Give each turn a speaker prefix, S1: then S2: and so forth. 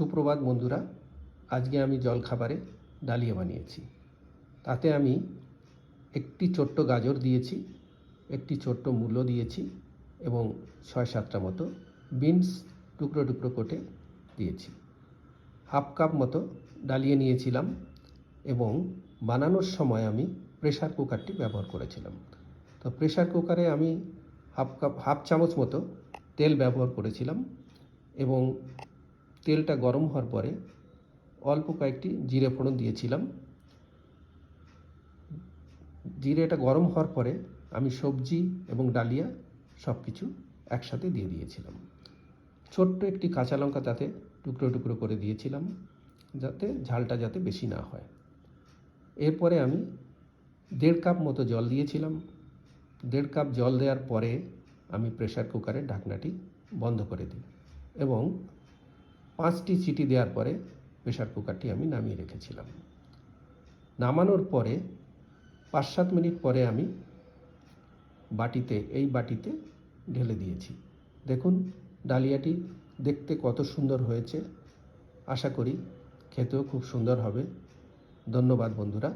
S1: সুপ্রভাত বন্ধুরা, আজকে আমি জলখাবারে ডালিয়া বানিয়েছি। তাতে আমি একটি ছোট্ট গাজর দিয়েছি, একটি ছোট্ট মূলো দিয়েছি এবং ৬-৭টা মতো বিনস টুকরো টুকরো করে দিয়েছি। হাফ কাপ মতো ডালিয়া নিয়েছিলাম এবং বানানোর সময় আমি প্রেসার কুকারটি ব্যবহার করেছিলাম। তো প্রেসার কুকারে আমি হাফ চামচ মতো তেল ব্যবহার করেছিলাম এবং তেলটা গরম হওয়ার পরে অল্প কয়েকটি জিরে ফোড়ন দিয়েছিলাম। জিরেটা গরম হওয়ার পরে আমি সবজি এবং ডালিয়া সব কিছু একসাথে দিয়ে দিয়েছিলাম। ছোট্ট একটি কাঁচা লঙ্কা তাতে টুকরো টুকরো করে দিয়েছিলাম, যাতে ঝালটা যাতে বেশি না হয়। এরপরে আমি 1.5 কাপ মতো জল দিয়েছিলাম। 1.5 কাপ জল দেওয়ার পরে আমি প্রেসার কুকারের ঢাকনাটি বন্ধ করে দিই এবং 5টি সিটি দেওয়ার পরে প্রেসার কুকারটি আমি নামিয়ে রেখেছিলাম। নামানোর পরে 5-7 মিনিট পরে আমি এই বাটিতে ঢেলে দিয়েছি। দেখুন ডালিয়াটি দেখতে কত সুন্দর হয়েছে। আশা করি খেতেও খুব সুন্দর হবে। ধন্যবাদ বন্ধুরা।